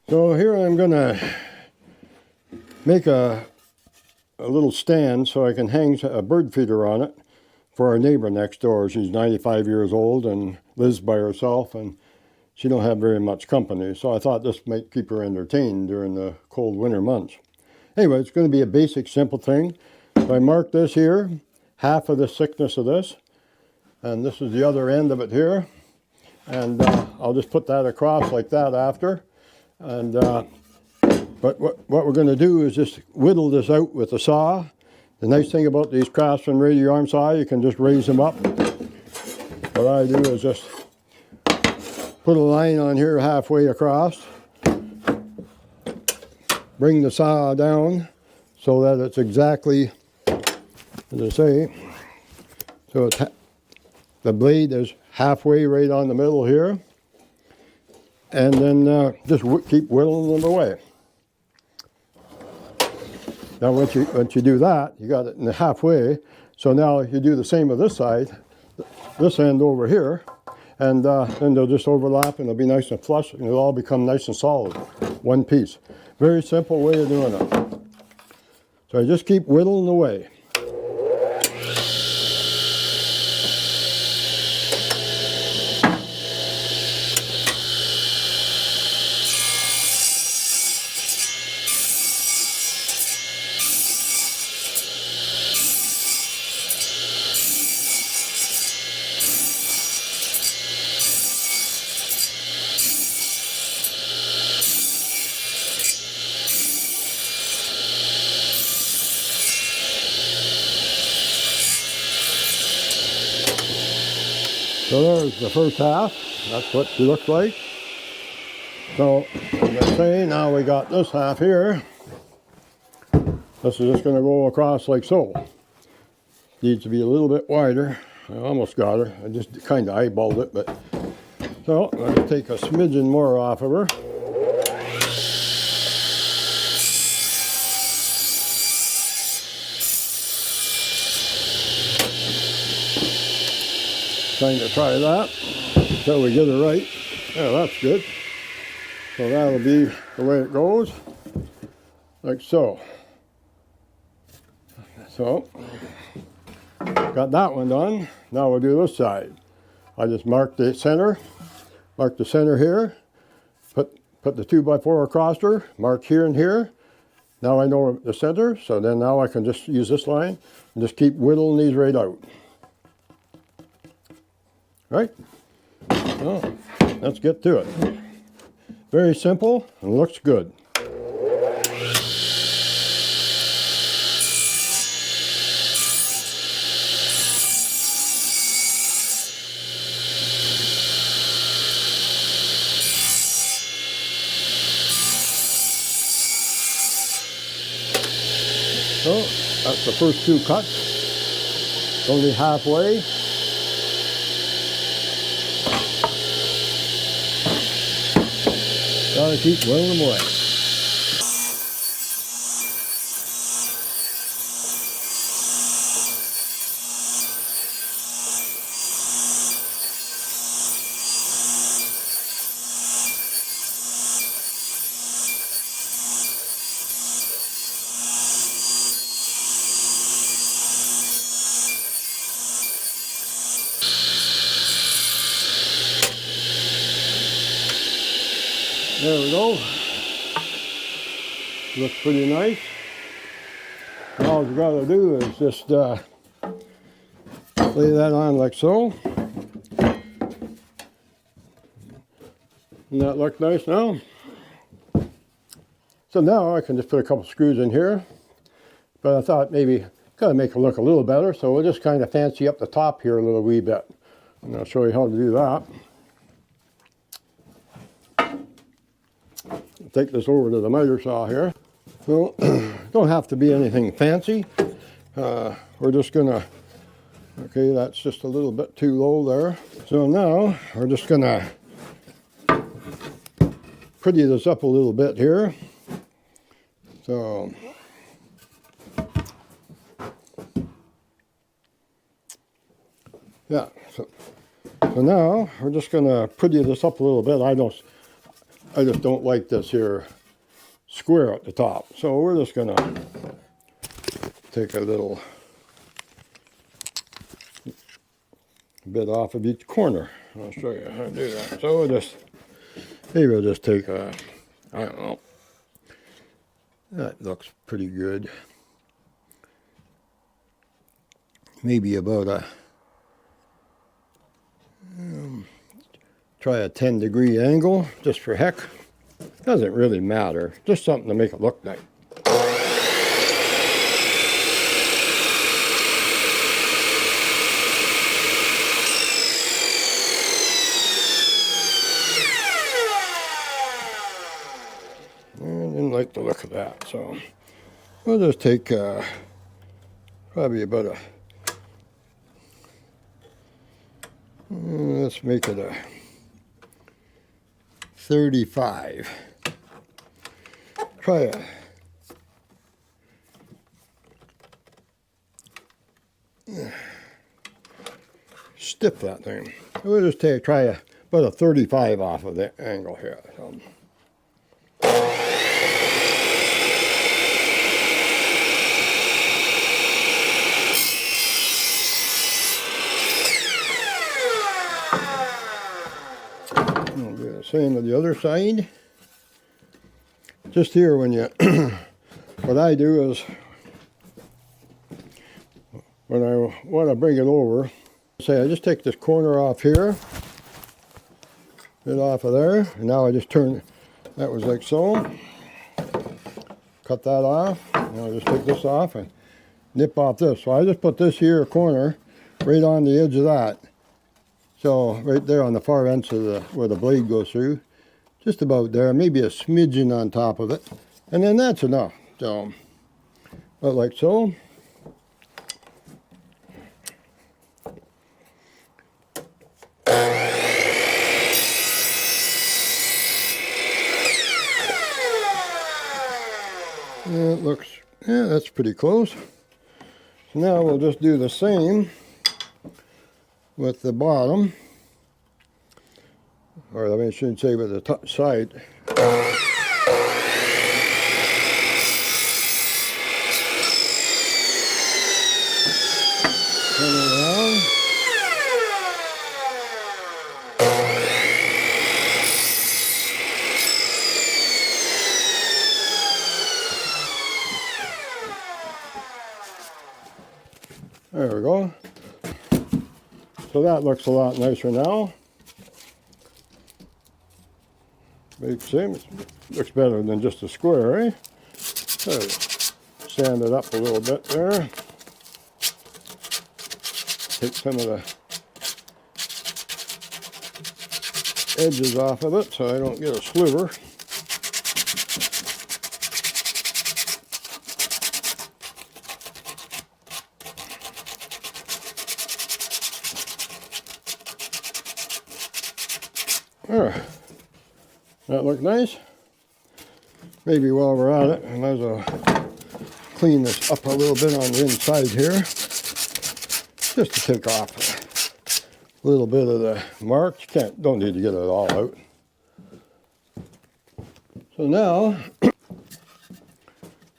So here I'm going to make a little stand so I can hang a bird feeder on it for our neighbor next door. She's 95 years old and lives by herself, and she don't have very much company. So I thought this might keep her entertained during the cold winter months. Anyway, it's going to be a basic, simple thing. So I marked this here, half of the thickness of this, and this is the other end of it here. And I'll just put that across like that after. And but what we're going to do is just whittle this out with a saw. The nice thing about these Craftsman radial arm saw, you can just raise them up. What I do is just put a line on here halfway across, bring the saw down so that it's exactly, as I say, so it's the blade is halfway right on the middle here, and then just keep whittling them away. Now once you do that, you got it in the halfway, so now you do the same with this side, this end over here, and then they'll just overlap and they'll be nice and flush, and it'll all become nice and solid, one piece. Very simple way of doing it. So I just keep whittling away. So there's the first half. That's what she looks like. So, as I say, now we got this half here. This is just going to go across like so. Needs to be a little bit wider. I almost got her. I just kind of eyeballed it, but so I'm going to take a smidgen more off of her. Trying to try that until we get it right. Yeah, that's good. So that'll be the way it goes, like so. So, got that one done. Now we'll do this side. I just mark the center here, put the 2x4 across her, mark here and here. Now I know the center, so then now I can just use this line and just keep whittling these right out. Right? So, let's get to it. Very simple and looks good. So, that's the first two cuts. Only halfway. Gotta keep whittling them away. There we go. Looks pretty nice. All you gotta do is just lay that on like so. Doesn't that look nice now? So now I can just put a couple screws in here. But I thought maybe gotta make it look a little better, so we'll just kind of fancy up the top here a little wee bit. And I'll show you how to do that. Take this over to the miter saw here. So, don't have to be anything fancy. We're just gonna, okay, that's just a little bit too low there. So now we're just gonna pretty this up a little bit here. So, yeah, so now we're just gonna pretty this up a little bit. I just don't like this here square at the top. So we're just gonna take a little bit off of each corner. I'll show you how to do that. So maybe we'll just take a, I don't know, that looks pretty good. Maybe about a, try a 10-degree angle, just for heck. Doesn't really matter, just something to make it look nice. I didn't like the look of that, so we'll just take probably about a, let's make it a 35. Try a, stiff that thing. We'll just try about a 35 off of the angle here. So. I'll do the same with the other side. Just here when you, what I do is, when I want to bring it over, say I just take this corner off here, bit off of there, and now I just turn, that was like so. Cut that off, and I'll just take this off and nip off this. So I just put this here corner right on the edge of that. So right there on the far end of the, where the blade goes through, just about there, maybe a smidgen on top of it, and then that's enough. So, but like so. Yeah, it looks, yeah, that's pretty close. So now we'll just do the same with the bottom, or I mean, I shouldn't say with the top side. Turn it around. There we go. So that looks a lot nicer now. Same, looks better than just a square, eh? So sand it up a little bit there. Take some of the edges off of it so I don't get a sliver. There. That look nice? Maybe while we're at it, I might as well clean this up a little bit on the inside here, just to take off a little bit of the marks. Don't need to get it all out. So now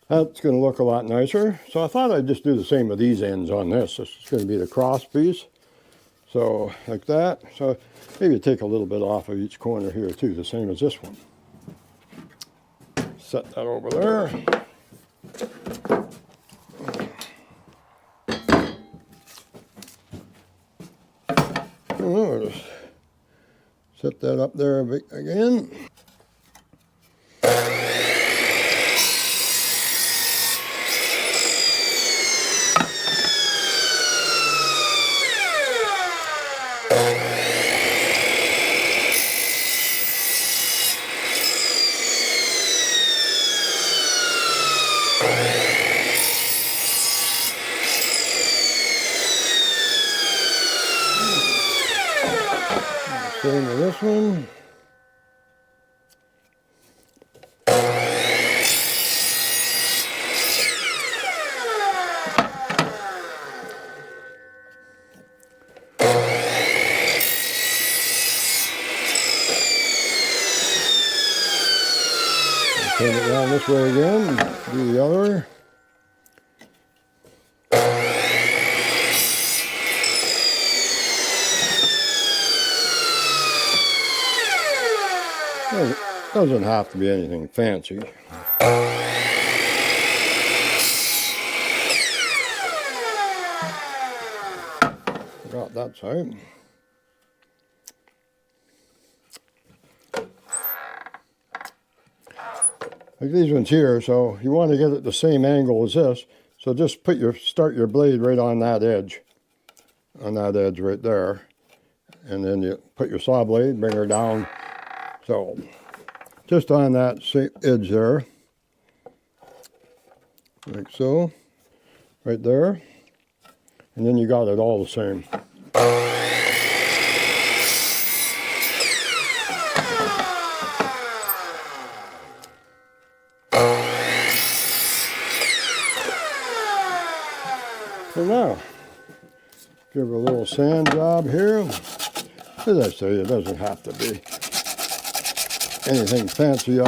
that's going to look a lot nicer. So I thought I'd just do the same with these ends on this. This is going to be the cross piece. So like that. So maybe take a little bit off of each corner here too, the same as this one. Set that over there. Oh, just set that up there a bit again. Same with this one. Turn it around this way again, do the other. Doesn't have to be anything fancy. Got that side. Like these ones here, so you want to get it the same angle as this. So just start your blade right on that edge right there. And then you put your saw blade, bring her down. So just on that same edge there, like so, right there. And then you got it all the same. So now, give her a little sand job here. As I say, it doesn't have to be anything fancy.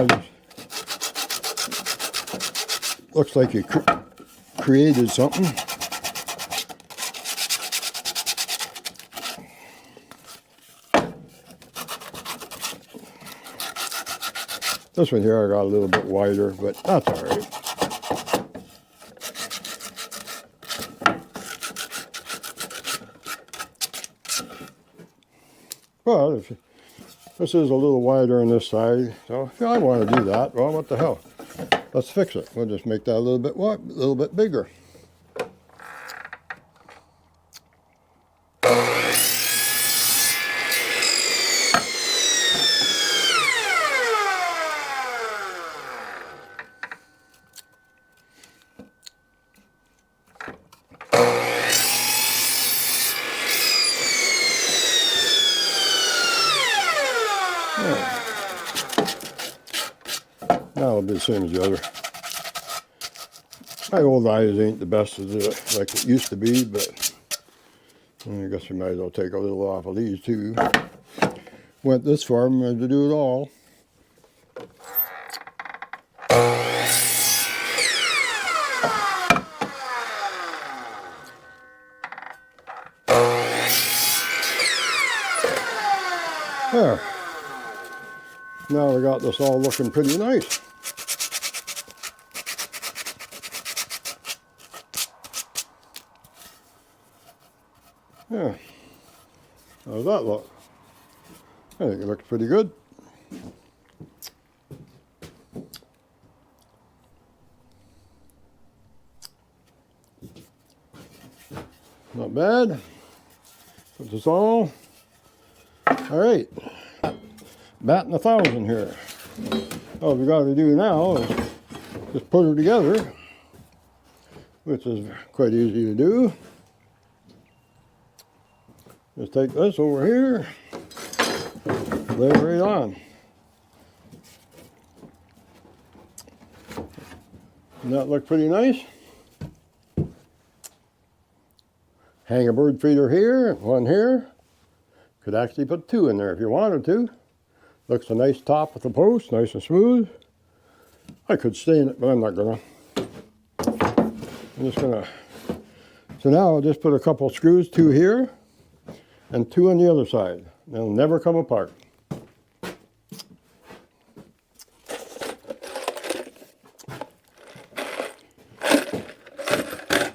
Looks like you created something. This one here I got a little bit wider, but that's all right. Well, this is a little wider on this side, so if I want to do that, well, what the hell? Let's fix it. We'll just make that a little bit bigger. That'll be the same as the other. My old eyes ain't the best as like it used to be, but I guess we might as well take a little off of these too. Went this far, I'm going to do it all. There. Now we got this all looking pretty nice. Yeah. How does that look? I think it looks pretty good. Not bad. Put this all. All right. Batting 1,000 here. All we got to do now is just put her together, which is quite easy to do. Just take this over here, lay it right on. Doesn't that look pretty nice? Hang a bird feeder here, one here. Could actually put 2 in there if you wanted to. Looks a nice top with the post, nice and smooth. I could stain it, but I'm not gonna. I'm just gonna. So now I'll just put a couple screws, 2 here and 2 on the other side. They'll never come apart.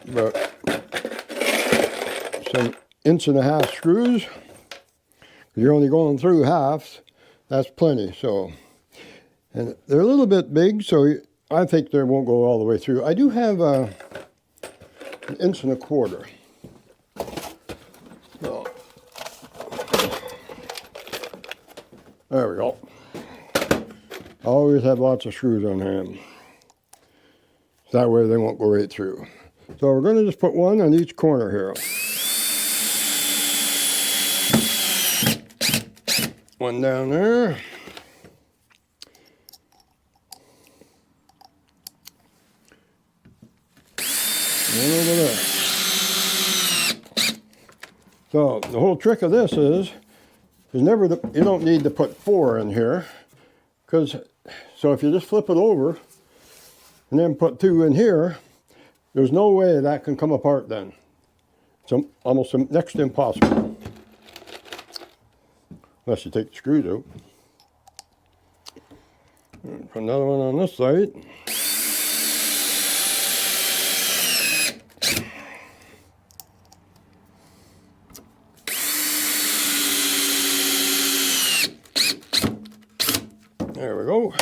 About some 1.5 inch screws. You're only going through halves. That's plenty. So, and they're a little bit big, so I think they won't go all the way through. I do have 1.25 inches. So, there we go. Always have lots of screws on hand. That way they won't go right through. So we're going to just put 1 on each corner here. 1 down there. One over there. So the whole trick of this is you don't need to put 4 in here, because So if you just flip it over and then put 2 in here, there's no way that can come apart then. It's almost next to impossible. Unless you take the screws out. Put another one on this side. There we go.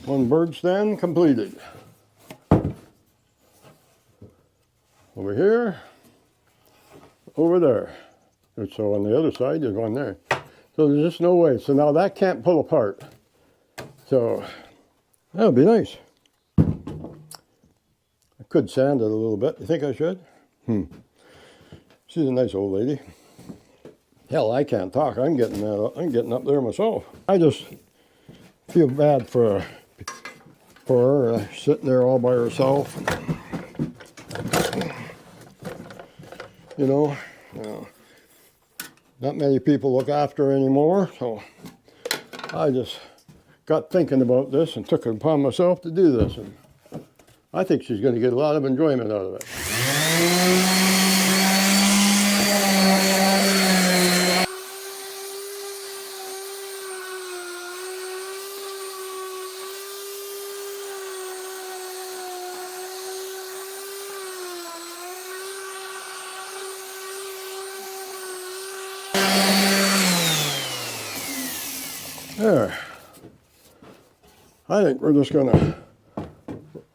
One bird stand completed. Over here, over there. And so on the other side, there's one there. So there's just no way. So now that can't pull apart. So that'll be nice. I could sand it a little bit. You think I should? She's a nice old lady. Hell, I can't talk. I'm getting up there myself. I just feel bad for her sitting there all by herself. You know, not many people look after her anymore. So I just got thinking about this and took it upon myself to do this. And I think she's going to get a lot of enjoyment out of it. There. I think we're just going to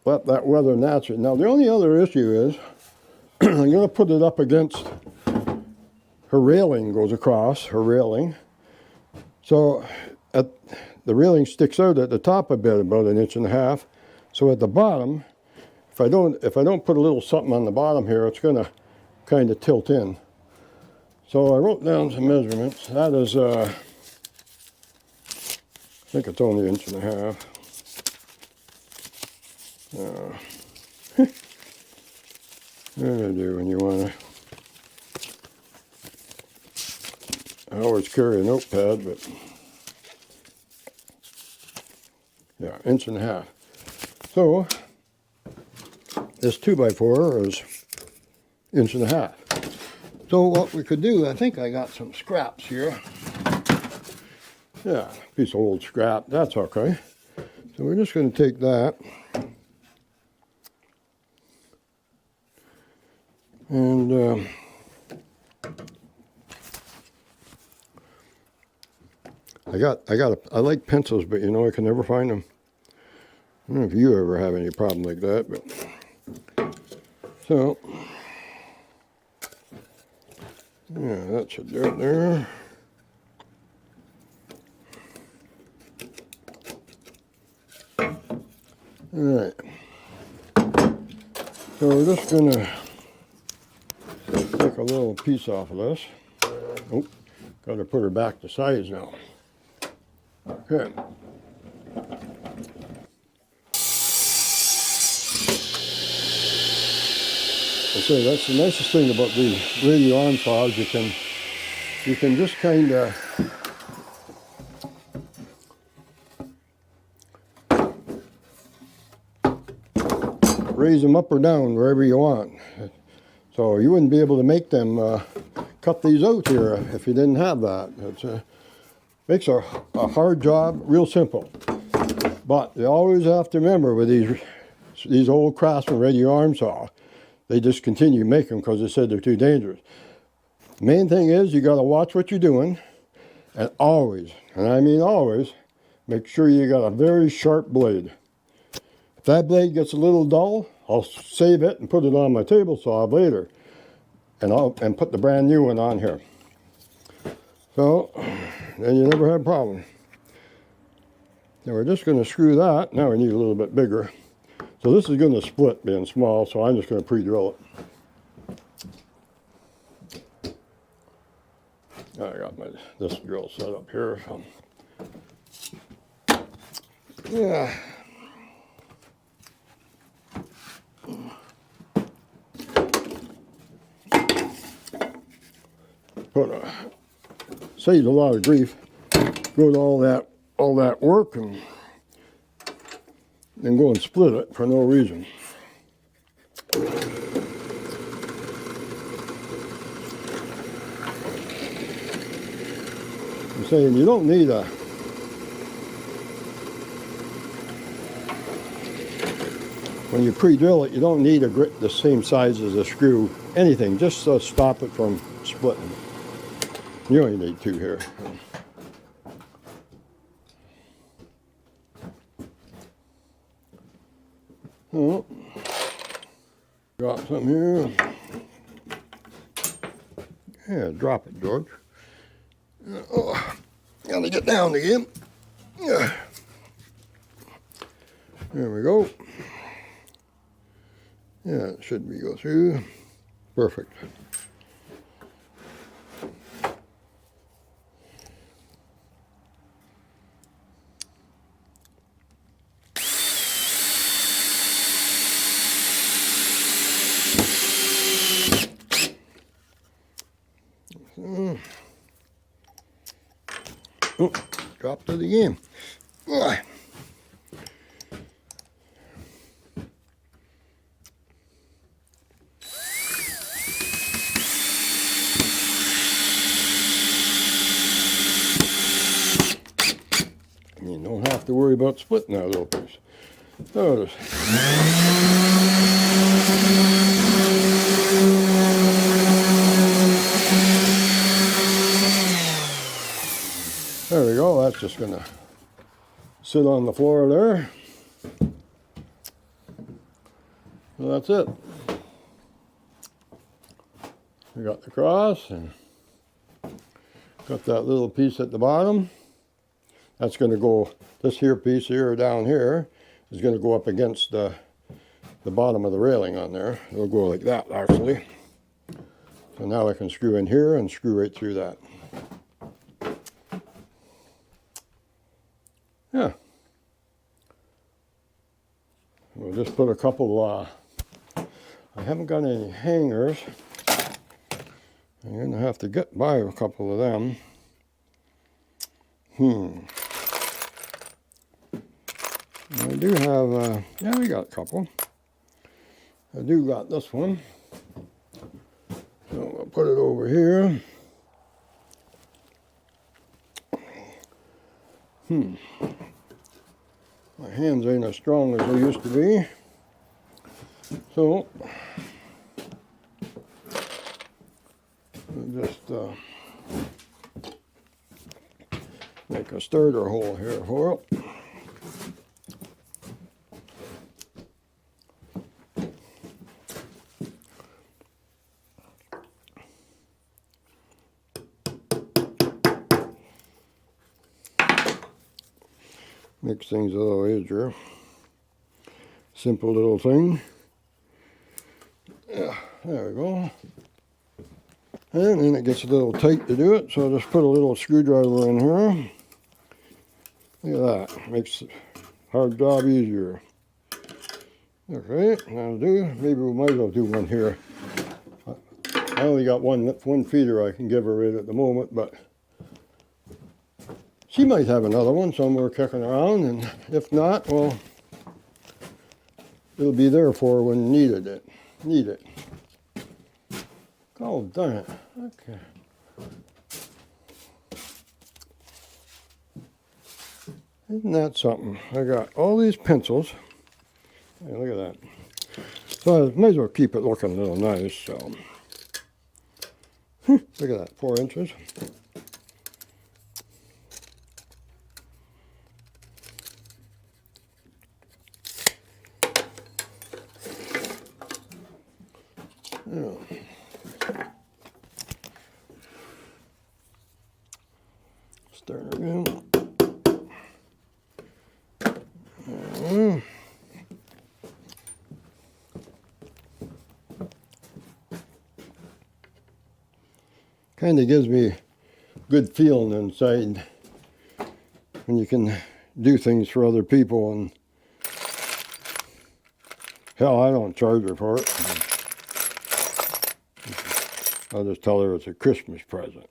let that weather naturally. Now the only other issue is I'm going to put it up against her railing, goes across her railing. So the railing sticks out at the top a bit, about 1.5 inches. So at the bottom, if I don't put a little something on the bottom here, it's going to kind of tilt in. So I wrote down some measurements. That is I think it's only 1.5 inches. What do I do when you want to? I always carry a notepad, but yeah, 1.5 inches. So this 2x4 is 1.5 inches. So what we could do, I think I got some scraps here. Yeah, piece of old scrap, that's okay. So we're just going to take that and I like pencils, but you know I can never find them. I don't know if you ever have any problem like that, but so yeah, that should do it there. All right, so we're just gonna take a little piece off of this. Oh, got to put her back to size now. Okay. I say that's the nicest thing about the radio arm saws. You can just kind of raise them up or down wherever you want. So you wouldn't be able to make them cut these out here if you didn't have that. It makes a hard job real simple. But you always have to remember with these old Craftsman radio arm saw, they discontinue making them because they said they're too dangerous. The main thing is you got to watch what you're doing, and always, and I mean always, make sure you got a very sharp blade. If that blade gets a little dull, I'll save it and put it on my table saw later, and put the brand new one on here. So then you never have a problem. Now we're just going to screw that. Now we need a little bit bigger. So this is going to split being small, so I'm just going to pre-drill it. I got this drill set up here. Yeah. Saves a lot of grief. Go to all all that work and then go and split it for no reason. I'm saying you don't need a when you pre-drill it, you don't need a grit the same size as a screw. Anything, just to stop it from splitting. You only need 2 here. Oh, drop some here. Yeah, drop it, George. Oh, gotta get down again. There we go. Yeah, it should be go through. Perfect. Oh, dropped it again. You don't have to worry about splitting that little piece. Oh, there we go. That's just going to sit on the floor there. So that's it. We got the cross and got that little piece at the bottom. That's going to go, this here piece here down here is going to go up against the bottom of the railing on there. It'll go like that actually. So now I can screw in here and screw right through that. Yeah. We'll just put a couple, I haven't got any hangers. I'm going to have to get by a couple of them. I do have, yeah, we got a couple. I do got this one. So I'll put it over here. My hands ain't as strong as they used to be. So, I'll just make a starter hole here for it. Makes things a little easier. Simple little thing. Yeah, there we go. And then it gets a little tight to do it, so I'll just put a little screwdriver in here. Look at that. Makes the hard job easier. Okay, that'll do. Maybe we might as well do one here. I only got one feeder I can give her right at the moment, but she might have another one somewhere kicking around, and if not, well, it'll be there for her when need it. Oh, darn it. Okay. Isn't that something? I got all these pencils. Hey, look at that. So I might as well keep it looking a little nice, so. Look at that, 4 inches. Yeah. Start again. Kind of gives me good feeling inside when you can do things for other people, and hell, I don't charge her for it. I'll just tell her it's a Christmas present.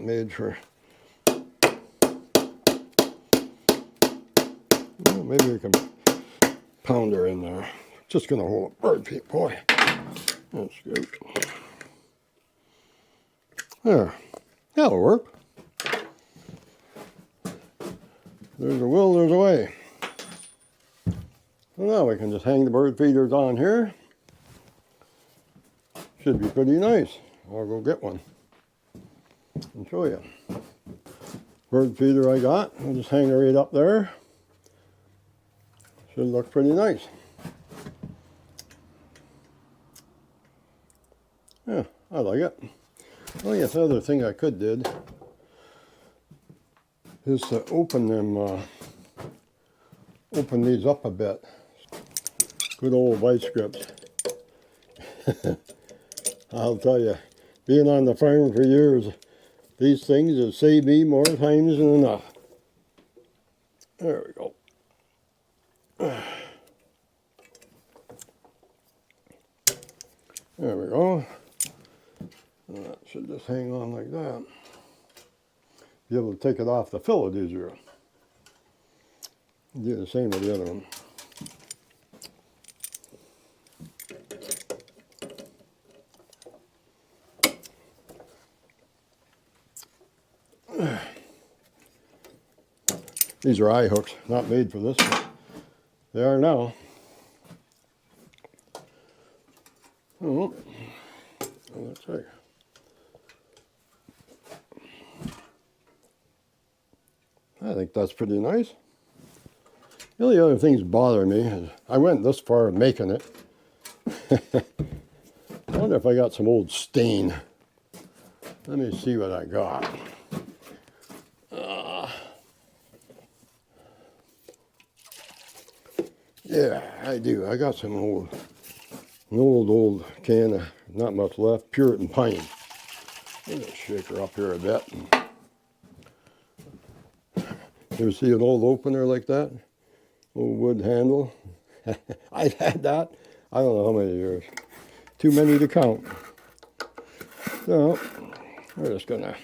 not made for... Well, maybe we can pound her in there. Just going to hold a bird feet, boy. That's good. There. That'll work. There's a will, there's a way. So now we can just hang the bird feeders on here. Should be pretty nice. I'll go get one and show you. Bird feeder I got. I'll just hang it right up there. Should look pretty nice. Yeah, I like it. Oh yes, the other thing I could did is to open these up a bit. Good old vice grips. I'll tell you, being on the farm for years, these things have saved me more times than enough. There we go. There we go. And that should just hang on like that. Be able to take it off the fillet easier. Do the same with the other one. These are eye hooks, not made for this, but they are now. Oh, let's see. I think that's pretty nice. The only other things bother me is I went this far making it. I wonder if I got some old stain. Let me see what I got. Yeah, I do. I got some old can of, not much left, Puritan pine. I'm going to shake her up here a bit. You ever see an old opener like that? Old wood handle? I've had that, I don't know how many years. Too many to count. So, we're just going to,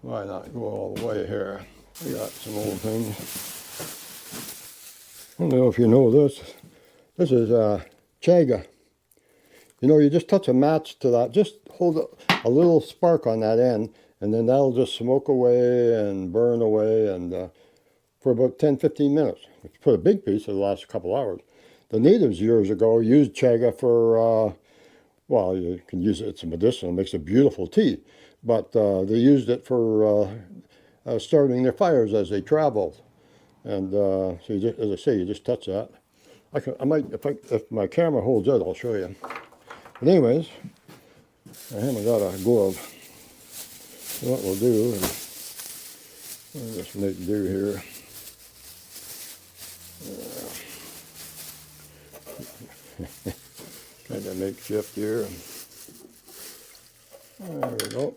why not go all the way here? I got some old things. I don't know if you know this. This is chaga. You know, you just touch a match to that. Just hold a little spark on that end, and then that'll just smoke away and burn away, and for about 10-15 minutes. If you put a big piece, it'll last a couple hours. The natives years ago used chaga for, well, you can use it. It's a medicinal. It makes a beautiful tea. But they used it for starting their fires as they traveled. And so you just, as I say, you just touch that. I might, if my camera holds it, I'll show you. But anyways, I haven't got a glove. So what we'll do is I'll just make do here. Kind of makeshift here. There we go.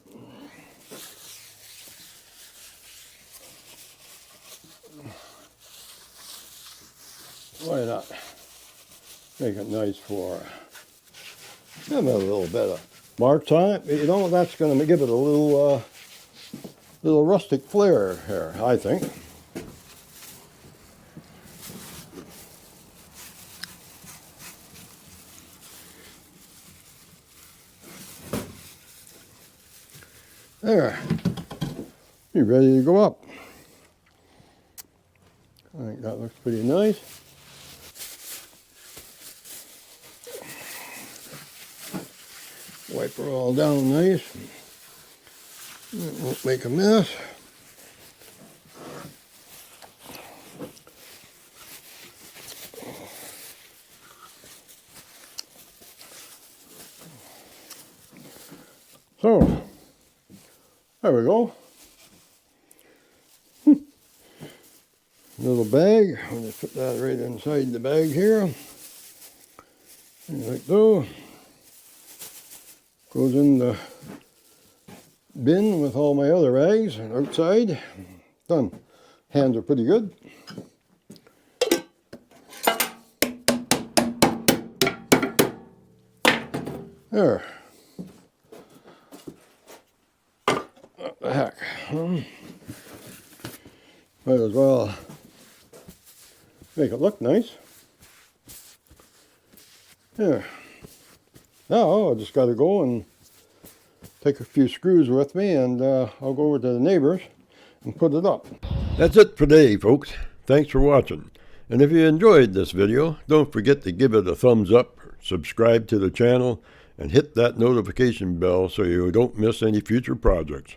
Why not make it nice for have a little bit of marks on it? You know, that's going to give it a little little rustic flair here, I think. There, you're ready to go up. I think that looks pretty nice. Wipe her all down nice. It won't make a mess. So, there we go. Little bag. I'll just put that right inside the bag here. Like so. Goes in the bin with all my other eggs outside. Done. Hands are pretty good. There. the heck? Might as well make it look nice. There. Now I just got to go and take a few screws with me, and I'll go over to the neighbors and put it up. That's it for today, folks. Thanks for watching. And if you enjoyed this video, don't forget to give it a thumbs up, subscribe to the channel, and hit that notification bell so you don't miss any future projects.